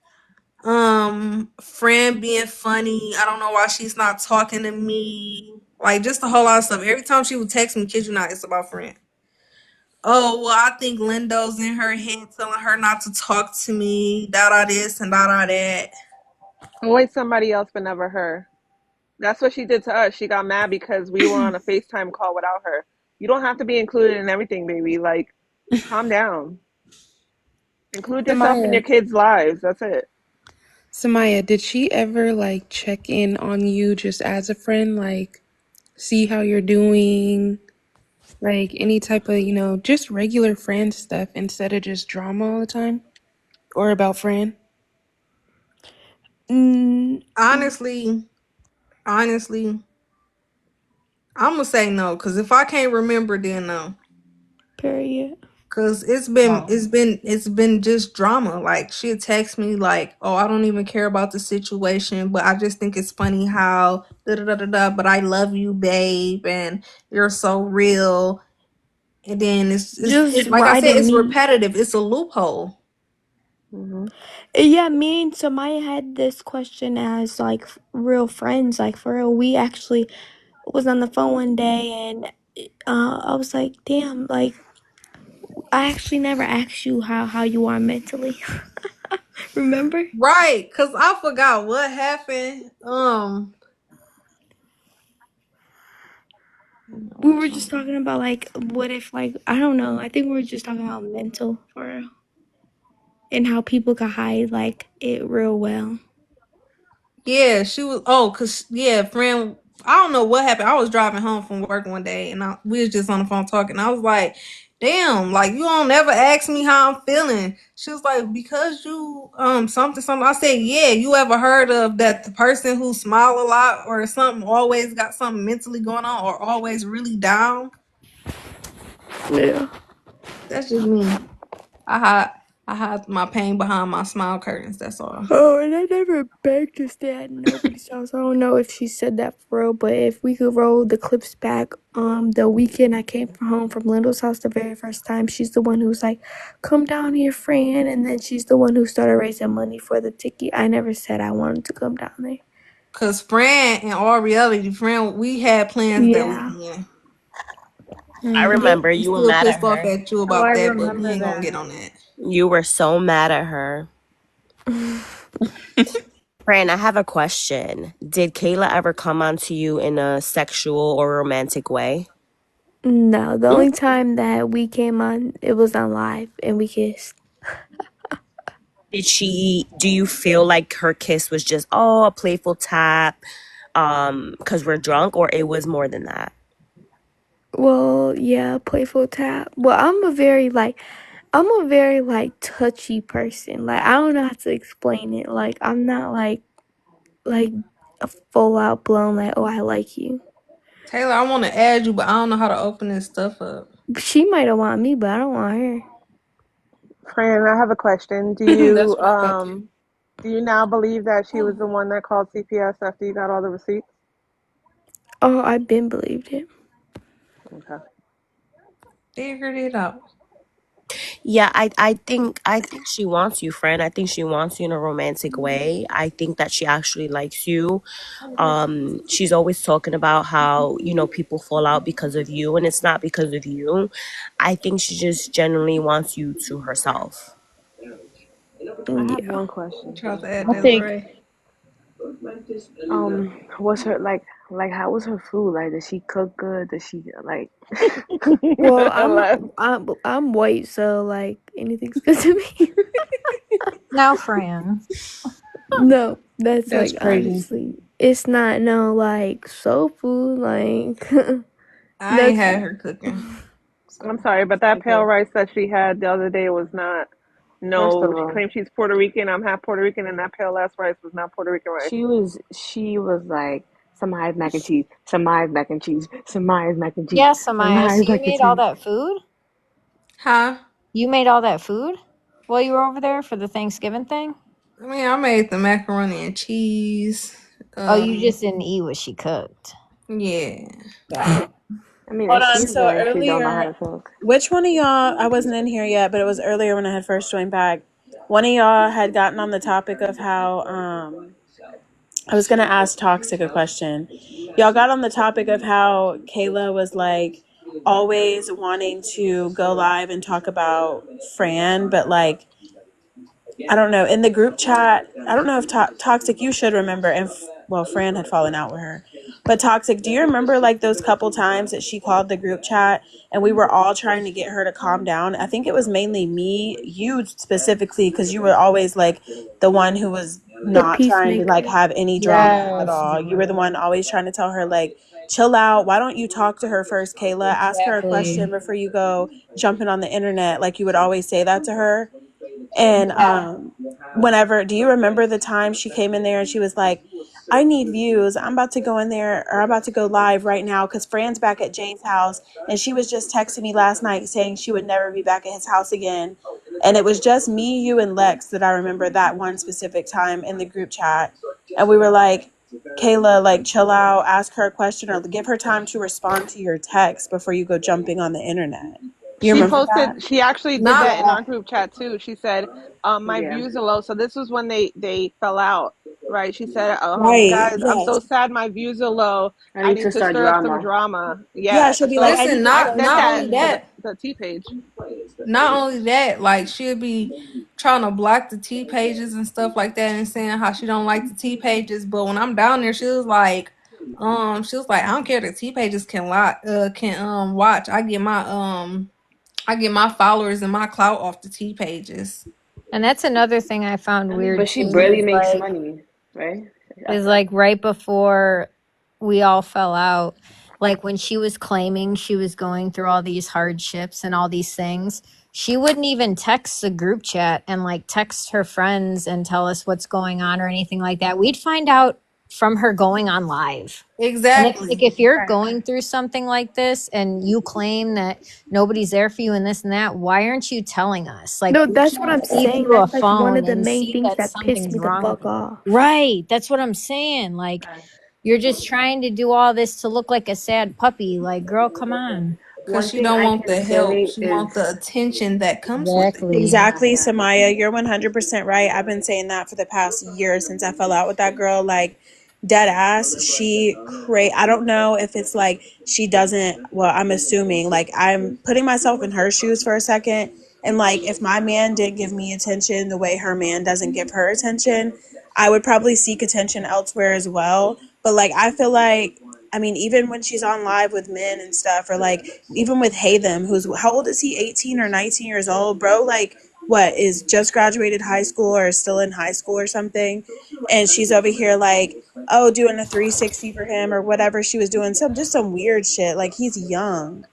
friend being funny. I don't know why she's not talking to me. Like just a whole lot of stuff. Every time she would text me, kid you not, it's about friend. Oh, well, I think Lindo's in her head telling her not to talk to me, da da this and da da that. Always somebody else, but never her. That's what she did to us. She got mad because we were on a FaceTime call without her. You don't have to be included in everything, baby. Like, calm down. Include yourself in your Samaya, kids' lives. That's it. Samaya, did she ever like check in on you just as a friend, like see how you're doing, like any type of, just regular friend stuff instead of just drama all the time? Or about Fran? Mm, Honestly, I'm gonna say no, cause if I can't remember, then no. period. Cause it's been Well, it's been it's been just drama. Like she'll text me like, "Oh, I don't even care about the situation, but I just think it's funny how da da da da da. But I love you, babe, and you're so real." And then it's Just like I said, writing it's me. repetitive. It's a loophole. Hmm. Yeah, me and Samaya had this question as like real friends. Like for real, we actually was on the phone one day and I was like, damn, like I actually never asked you how you are mentally. Remember? Right, cause I forgot what happened. We were just talking about like what if like I don't know. I think we were just talking about mental for real. And how people can hide like it real well. Yeah, she was. Oh, cause yeah, friend. I don't know what happened. I was driving home from work one day, and we was just on the phone talking. I was like, "Damn, like you don't ever ask me how I'm feeling." She was like, "Because you something something." I said, "Yeah, you ever heard of that the person who smile a lot or something always got something mentally going on or always really down?" Yeah. That's just me. I hide I hide my pain behind my smile curtains. That's all. Oh, and I never begged to stay at nobody's house. I don't know if she said that for real, but if we could roll the clips back, the weekend I came from home from Lyndall's house the very first time, she's the one who was like, "Come down here, friend," and then she's the one who started raising money for the ticket. I never said I wanted to come down there. Cause Fran, in all reality, Fran, we had plans that Yeah. weekend. I Mhm. remember I'm you were still mad at pissed off her. at you oh, I about that, but we remember ain't gonna get that. on that. You were so mad at her. Fran, I have a question. Did Kayla ever come on to you in a sexual or romantic way? No, the only time that we came on, it was on live and we kissed. Do you feel like her kiss was just, oh, a playful tap, because we're drunk, or it was more than that? Well, yeah, playful tap. Well, I'm a very like touchy person. Like I don't know how to explain it. Like I'm not like a full out blown like, "Oh, I like you." Taylor, I want to add you, but I don't know how to open this stuff up. She might have want me, but I don't want her. Fran, I have a question. That's what I thought too. Do you now believe that she was Oh, the one that called CPS after you got all the receipts? Oh, I've been believed it. Okay. figured it out. Yeah, I think she wants you, friend. I think she wants you in a romantic way. I think that she actually likes you. She's always talking about how, people fall out because of you, and it's not because of you. I think she just genuinely wants you to herself. I have Yeah. one I question. tried to add I think Desiree. What's her like how was her food? Like did she cook good? Did she like Well, like, I'm white, so like anything's good to me. Now, Fran. No, that's That's like crazy. honestly, it's not no like soul food like I ain't that's had her cooking. I'm sorry, but that pale Okay. rice that she had the other day was not. First of No, she all, claims she's Puerto Rican. I'm half Puerto Rican, and that pale ass rice was not Puerto Rican rice. she was like, Samaya's mac and cheese, Samaya's mac and cheese, Samaya's mac and cheese, Yeah, Samaya. So Samaya's you mac and made all cheese. that food? Huh? You made all that food while you were over there for the Thanksgiving thing? I mean, I made the macaroni and cheese. Oh, you Um, just didn't eat what she cooked. yeah. Got it. I mean, Hold it on. seems So like she don't know how earlier, to cook. which one of y'all? I wasn't in here yet, but it was earlier when I had first joined back. One of y'all had gotten on the topic of how I was gonna ask Toxic a question. Y'all got on the topic of how Kayla was like always wanting to go live and talk about Fran, but like I don't know, in the group chat, I don't know if Toxic, you should remember, and well, Fran had fallen out with her. But Toxic, do you remember like those couple times that she called the group chat and we were all trying to get her to calm down? I think it was mainly me, you specifically, because you were always like the one who was The not trying to like peacemaker. have any drama at Yes. all. You were the one always trying to tell her like, chill out. Why don't you talk to her first, Kayla? Ask her a question Exactly. before you go jumping on the internet. Like you would always say that to her. And whenever, do you remember the time she came in there and she was like, I need views. I'm about to go in there, or I'm about to go live right now because Fran's back at Jane's house. And she was just texting me last night saying she would never be back at his house again. And it was just me, you, and Lex that I remember that one specific time in the group chat. And we were like, Kayla, like, chill out, ask her a question, or give her time to respond to your text before you go jumping on the internet. You She remember that? posted. She actually did Not that in our group chat too. She said, "My Yeah. views are low." So this was when they fell out, right? She said, Right. guys, I'm so Yes. sad. My views are low. I I need need to to start stir up some drama. drama." Yeah, Yeah. she'll be like, So I listen, need to I not start sent not that only to drama. that, the T page. not only that, like she'll be trying to block the T pages and stuff like that and saying how she don't like the T pages, but when I'm down there, she was like, I don't care, the T pages can watch. I get my followers and my clout off the T pages. And that's another thing I found I mean, weird but she too barely makes money, right? I is thought. like right before we all fell out, like when she was claiming she was going through all these hardships and all these things, she wouldn't even text the group chat and like text her friends and tell us what's going on or anything like that. We'd find out from her going on live. And it's like Exactly. if you're going through something like this and you claim that nobody's there for you and this and that, why aren't you telling us? Like No, we that's what can't I'm see saying. through a That's like one phone of the and main see things that that pissed something's me the wrong with fuck you. off. Right. That's what I'm saying. Like you're just trying to do all this to look like a sad puppy. Like, girl, come on. Cause One she thing don't I want can the help. say She is, want the attention that comes with it. Exactly. Exactly, Samaya. You're 100% right. I've been saying that for the past year since I fell out with that girl. Like, dead ass. I don't know if it's like she doesn't, well, I'm assuming, like, I'm putting myself in her shoes for a second. And, like, if my man didn't give me attention the way her man doesn't give her attention, I would probably seek attention elsewhere as well. But, like, I feel like, I mean, even when she's on live with men and stuff, or like even with Hey Them, who's how old is he? 18 or 19 years old, bro. Like, what is just graduated high school or is still in high school or something? And she's over here like, oh, doing a 360 for him or whatever she was doing, some weird shit. Like he's young,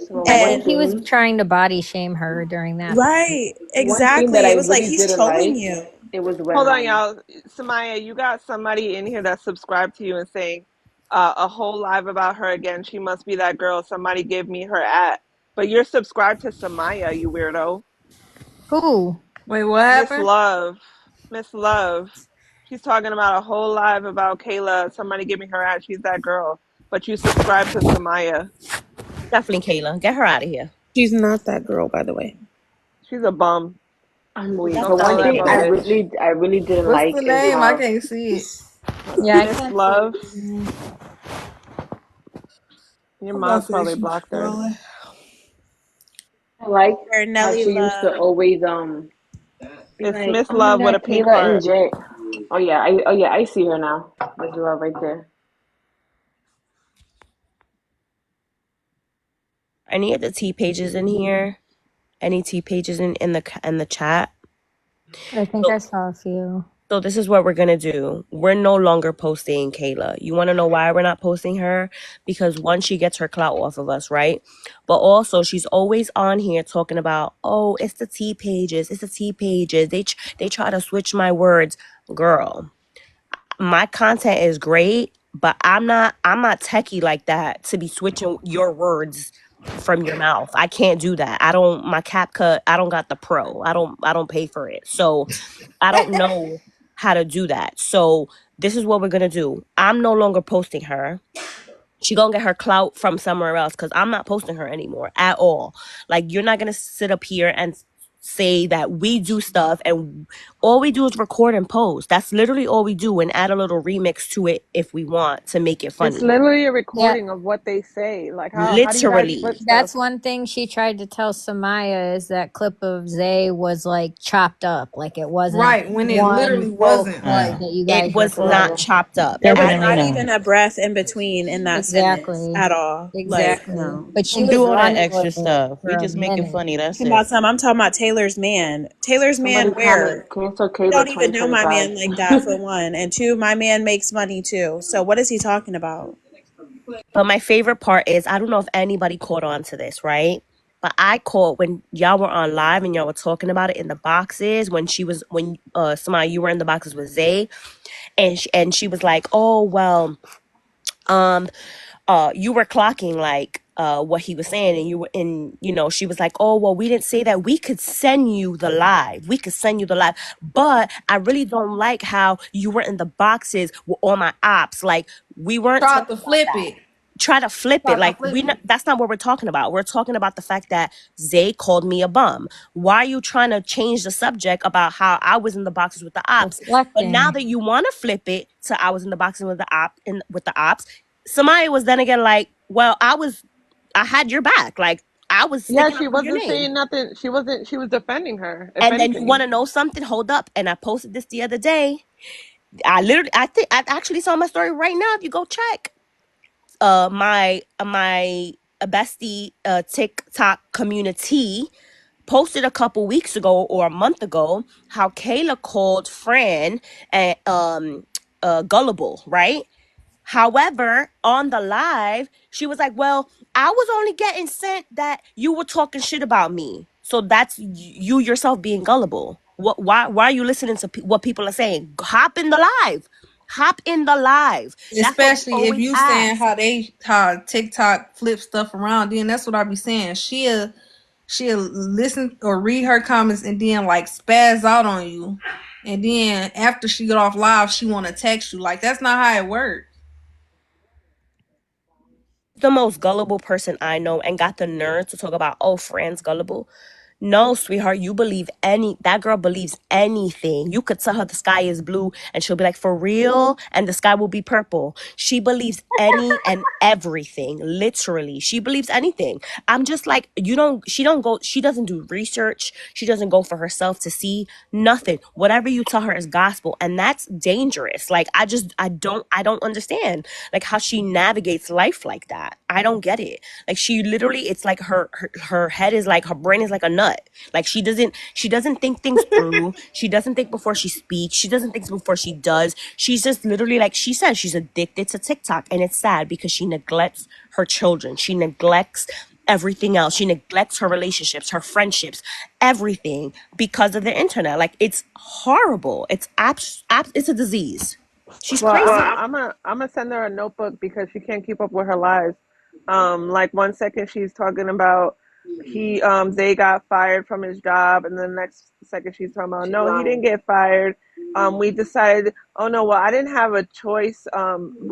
well, I one think and he was thing, trying to body shame her during that. right, one thing that exactly. I It was like really he's didn't trolling like, you. it was Hold when on, y'all. Samaya, you got somebody in here that's subscribed to you and saying a whole live about her again. She must be that girl. Somebody give me her at. But you're subscribed to Samaya, you weirdo. Who? Wait, what Miss happened? Love. Miss Love. She's talking about a whole live about Kayla. Somebody give me her at. She's that girl. But you subscribe to Samaya. Definitely Kayla. Get her out of here. She's not that girl, by the way. She's a bum. wait, Don't but call one that thing a I What? bitch. really, I really didn't What's like the is name? I how, can't see it. Hold Yeah, on. I Miss can't see Love. it. Your I'm mom about to probably keep blocked her. scrolling. I like Or how Nelly she used to Love. always be It's like, Miss oh my Love with God, a pink Kayla and heart. Jay. Oh yeah, I see her now. There's love right there. Any of the T pages in here? Any T pages in the chat? I think I saw a few. So this is what we're gonna do. We're no longer posting Kayla. You wanna know why we're not posting her? Because one, she gets her clout off of us, right? But also she's always on here talking about, oh, it's the T pages, it's the T pages. They try to switch my words. Girl, my content is great, but I'm not techie like that to be switching your words from your mouth. I can't do that. I don't my CapCut, I don't got the pro. I don't pay for it. So I don't know how to do that. So this is what we're gonna do. I'm no longer posting her. She gonna get her clout from somewhere else because I'm not posting her anymore at all. Like you're not gonna sit up here and say that we do stuff and all we do is record and post. That's literally all we do and add a little remix to it if we want to make it It's funny. literally a Yeah, recording of what they say. Like how do you guys Literally. flip stuff? that's one thing she tried to tell Samaya is that clip of Zay was like chopped up. Like it wasn't Right, when it one literally full wasn't clip like. that you It guys was not recorded. chopped up. There was Definitely not I even not. a breath in between in that sentence Exactly. at all. Like, Exactly. no. But she Don't do was all that running with extra it stuff. for We a just make it minute. funny. That's Talking about it. some, I'm talking about Taylor's man. Taylor's man Somebody comment, where? cancel You Kayla don't even know my 2025. man like that, for one. And two, my man makes money too. So what is he talking about? But my favorite part is I don't know if anybody caught on to this, right? But I caught when y'all were on live and y'all were talking about it in the boxes when Samaya, you were in the boxes with Zay and she was like, oh well, um you were clocking like what he was saying and you were in, she was like, oh well, we didn't say that. We could send you the live, but I really don't like how you were in the boxes with all my ops. Like we weren't Tried to talking about flip that. it. Try to flip it. Tried to Like flip it. that's not what we're talking about. We're talking about the fact that Zay called me a bum. Why are you trying to change the subject about how I was in the boxes with the ops? But now Deflecting. that you want to flip it to I was in the boxes with the ops, somebody was then again like, well, I had your back. Like I was Yeah, sticking up she for your wasn't name. saying nothing. She wasn't. She was defending her, if And then you want anything. to know something? Hold up. And I posted this the other day. I think I actually saw my story right now. If you go check, my bestie TikTok community posted a couple weeks ago or a month ago how Kayla called Fran and gullible, right? However, on the live, she was like, "Well, I was only getting sent that you were talking shit about me, so that's you yourself being gullible. What? Why are you listening to what people are saying? Hop in the live, hop in the live. That's what we Especially if always you saying ask. how TikTok flip stuff around, then that's what I be saying. She'll listen or read her comments and then like spaz out on you. And then after she get off live, she wanna text you. Like that's not how it works. The most gullible person I know and got the nerve to talk about, oh, Fran's gullible. No, sweetheart, you believe that girl believes anything. You could tell her the sky is blue and she'll be like, for real? And the sky will be purple. She believes any and everything. Literally. She believes anything. I'm just like, she doesn't do research. She doesn't go for herself to see nothing. Whatever you tell her is gospel. And that's dangerous. Like, I don't understand like how she navigates life like that. I don't get it. Like she literally, it's like her head is like, her brain is like a nut. Like she doesn't think things through. She doesn't think before she speaks. She doesn't think before she does. She's just literally, like she said, she's addicted to TikTok. And it's sad because she neglects her children. She neglects everything else. She neglects her relationships, her friendships, everything because of the internet. Like it's horrible. It's a disease. She's Well, crazy. I'm gonna send her a notebook because she can't keep up with her lives. Like 1 second she's talking about they got fired from his job, and then the next second she's talking about She no, he lying. didn't get fired. We decided, oh no, well I didn't have a choice.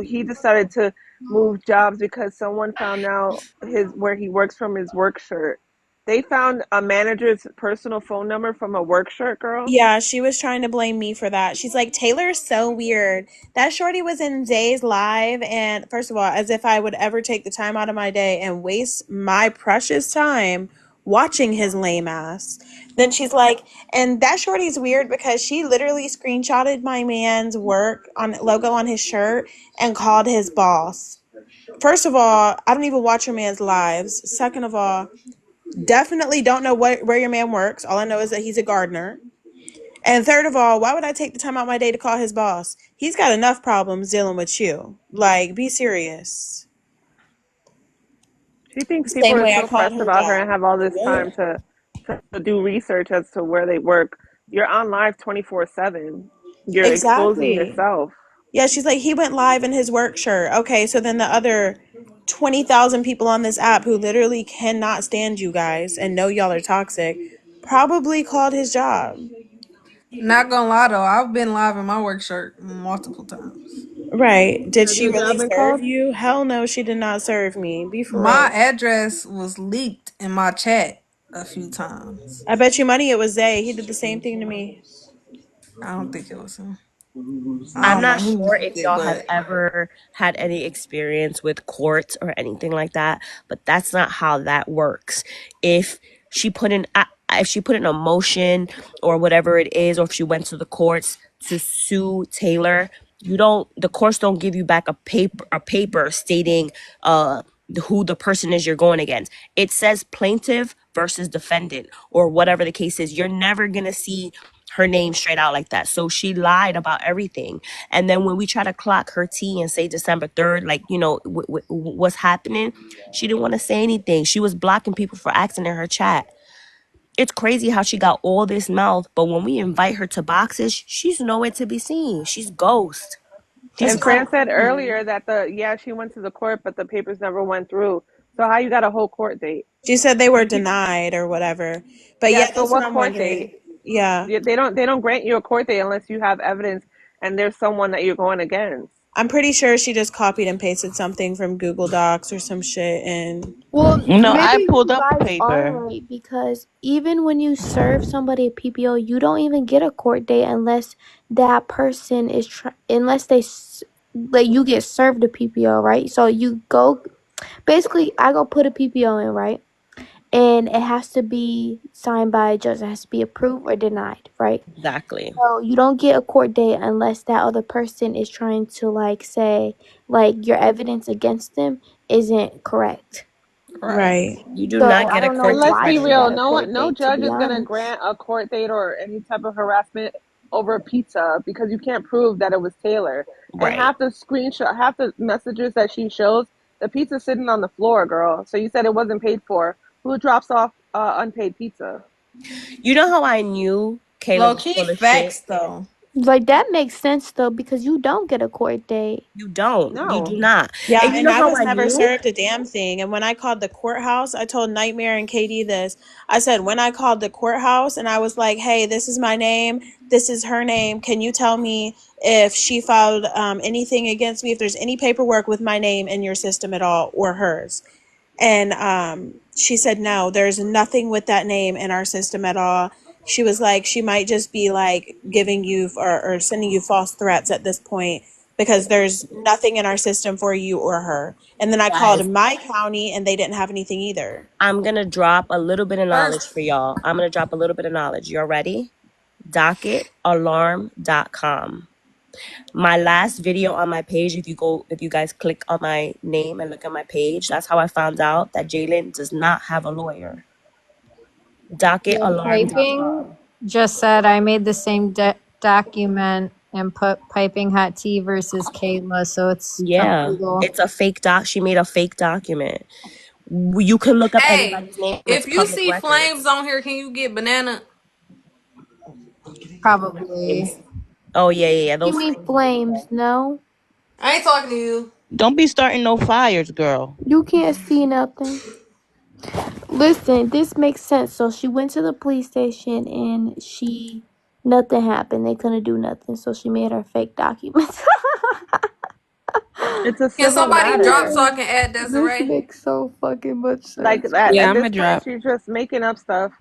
He decided to move jobs because someone found out his where he works from his work shirt. They found a manager's personal phone number from a work shirt, girl. Yeah, she was trying to blame me for that. She's like, Taylor's so weird. That shorty was in Zay's live, and first of all, as if I would ever take the time out of my day and waste my precious time watching his lame ass. Then she's like, and that shorty's weird because she literally screenshotted my man's work on logo on his shirt and called his boss. First of all, I don't even watch your man's lives. Second of all, definitely don't know where your man works. All I know is that he's a gardener. And third of all, why would I take the time out my day to call his boss? He's got enough problems dealing with you. Like, be serious. She thinks The people same are way I so called pressed her about her and job. have all Like, this time what? to do research as to where they work. You're on live 24/7. You're exposing Exactly. yourself. Yeah, she's like, he went live in his work shirt. Okay, so then the other 20,000 people on this app who literally cannot stand you guys and know y'all are toxic probably called his job. Not gonna lie though, I've been live in my work shirt multiple times. Right. Did Has she your really job been serve called? you? Hell no, she did not serve me. Be for My real. address was leaked in my chat a few times. I bet you money it was Zay. He did the same thing to me. I don't think it was him. I I'm don't know not who sure leaked if it, y'all have but ever had any experience with courts or anything like that, but that's not how that works. If she put in if she put in a motion or whatever it is, or if she went to the courts to sue Taylor, you don't the courts don't give you back a paper stating who the person is you're going against. It says plaintiff versus defendant or whatever the case is. You're never gonna see her name straight out like that. So she lied about everything. And then when we try to clock her tea and say December 3rd, like, what's happening, she didn't want to say anything. She was blocking people for asking in her chat. It's crazy how she got all this mouth, but when we invite her to boxes, she's nowhere to be seen. She's ghost. She's And It's so Fran ghost. said crazy. earlier that she went to the court, but the papers never went through. So how you got a whole court date? She said they were Like people, denied or whatever. But yeah. yeah, So that's what what I'm court date? wondering. Yeah. They don't grant you a court date unless you have evidence and there's someone that you're going against. I'm pretty sure she just copied and pasted something from Google Docs or some shit and Well, No, maybe I you pulled up the guys are paper. right because even when you serve somebody a PPO, you don't even get a court date unless that person is unless like you get served a PPO, right? So you go basically, I go put a PPO in, right? And it has to be signed by a judge. It has to be approved or denied, right? Exactly. So you don't get a court date unless that other person is trying to like say like your evidence against them isn't correct. Right. right. You do So not I get a don't know And court date let's why for be she real, got anything. a no court one, no date, to judge be is gonna honest. grant a court date or any type of harassment over pizza because you can't prove that it was Taylor. And Right. half the screenshot, half the messages that she shows, the pizza's sitting on the floor, girl. So you said it wasn't paid for. Who drops off unpaid pizza? You know how I knew Kayla low was key full of shit? facts though. Like that makes sense though because you don't get a court date. You don't. You do No. not. Yeah, And you and know I how was I never knew? served a damn thing. And when I called the courthouse, I told Nightmare and Katie this. I said, when I called the courthouse and I was like, hey, this is my name, this is her name. Can you tell me if she filed anything against me, if there's any paperwork with my name in your system at all or hers? And she said, no, there's nothing with that name in our system at all. She was like, she might just be like giving you or sending you false threats at this point because there's nothing in our system for you or her. And then I called Guys, my county and they didn't have anything either. I'm going to drop a little bit of knowledge First, for y'all. I'm going to drop a little bit of knowledge. Y'all ready? Docketalarm.com. My last video on my page, if you guys click on my name and look at my page, that's how I found out that Jalen does not have a lawyer. Yeah, piping Docketalarm.com. just said I made the same document and put piping hot tea versus Kayla, so it's from Yeah, Google. it's a fake doc. She made a fake document. You can look up hey, everybody's name. It's if you public see flames records. on here, can you get banana? Probably. Names. Oh yeah, yeah, yeah. You Those mean flames are real. flames? No, I ain't talking to you. Don't be starting no fires, girl. you can't see nothing. Listen, this makes sense. So she went to the police station and nothing happened. They couldn't do nothing, so she made her fake documents. It's a Can civil somebody drop so matter. I can add This Desiree? makes so fucking much Like sense, that Yeah, at bro. I'm this a point, drop. she's just making up stuff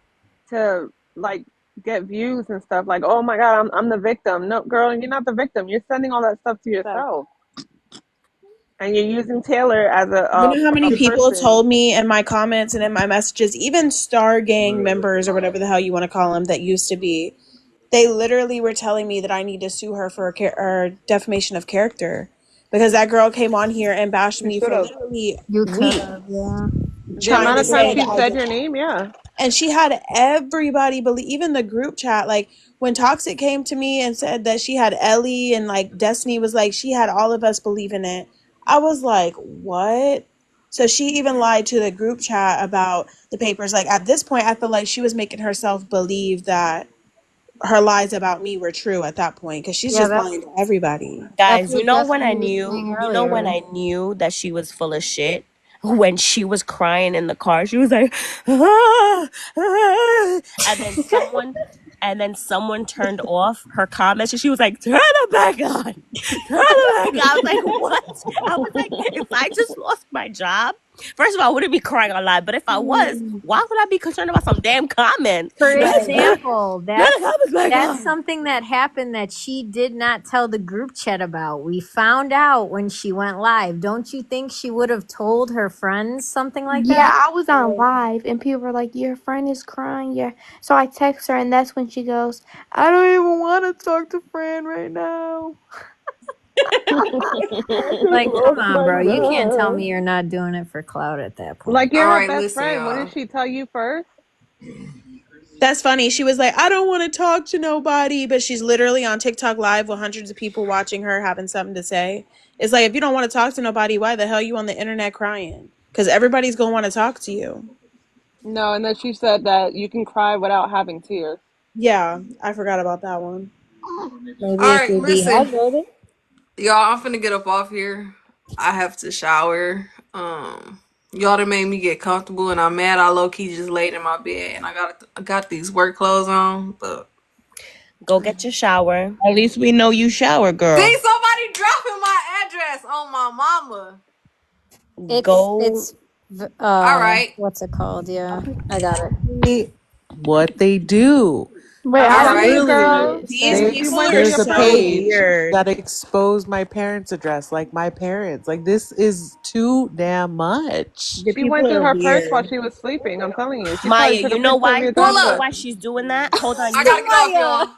to like get views and stuff. Like, oh my god, I'm the victim. No, girl, you're not the victim. You're sending all that stuff to yourself, and you're using Taylor as You know how a many people person. told me in my comments and in my messages, even Star Gang members or whatever the hell you want to call them that used to be, they literally were telling me that I need to sue her for or defamation of character because that girl came on here and bashed You me should for have. literally You could weeks have, yeah. The trying amount to of times say she that I said did your that. name, yeah. And she had everybody believe, even the group chat. Like when Toxic came to me and said that she had Ellie and like Destiny was like, she had all of us believing it. I was like, what? So she even lied to the group chat about the papers. Like at this point, I feel like she was making herself believe that her lies about me were true at that point because she's Yeah, just lying to everybody. that's Guys, what Destiny was saying you know when earlier. I knew that she was full of shit? When she was crying in the car, she was like, "Ah, ah," and then someone turned off her comments and she was like, turn it back on. Turn it back on. I was like, what? I was like, if I just lost my job, first of all, I wouldn't be crying a lot, but if I was, why would I be concerned about some damn comments? For Like, Right. example, turn the comments back that's on. something that happened that she did not tell the group chat about. We found out when she went live. Don't you think she would have told her friends something like Yeah, that? I was on live and people were like, "Your friend is crying." Yeah, so I text her and that's when she goes, "I don't even want to talk to Fran right now." I just Like, come lost on, my bro. You can't tell job. me you're not doing it for clout at that Like point. All you're her right, best listen, friend. Wouldn't y'all. she tell you first? That's funny. She was like, I don't want to talk to nobody, but she's literally on TikTok live with hundreds of people watching her having something to say. It's like, if you don't want to talk to nobody, why the hell you on the internet crying? Because everybody's going to want to talk to you. No, and then she said that you can cry without having tears. Yeah, I forgot about that one. Maybe All if right, you're listen, dehydrated. y'all. I'm finna get up off here. I have to shower. Y'all done made me get comfortable, and I'm mad. I low key just laid in my bed, and I got these work clothes on. But Go get your shower. At least we know you shower, see, girl. somebody dropping my address on my mama. Go. It's All right, what's it called? Yeah, I got it. What they do. Wait, I'm I all don't telling right. you, even see Literally, girl, it. these So people are there's a so page weird. that exposed my parents' address, like my parents. Like this is too damn much. The She people went through are her purse while weird. she was sleeping. I'm telling you. She Maya, probably took a you know picture of why? me with Pull that You know up. dress. why she's doing that? Hold on. I gotta get off, Maya. y'all.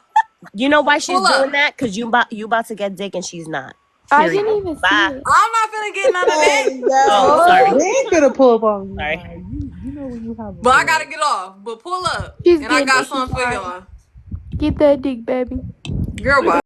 You know why she's Pull doing up. that? Because you about to get dick and she's not. I Period. didn't even see Bye. it. I'm not finna get none of that. Hey, Oh, yo. sorry. They ain't gonna pull up on you, Sorry. Maya. You know when you have a But I boy. gotta get off. But pull up, She's and I getting got Nikki something for fine. y'all. Get that dick, baby. Girl, bye.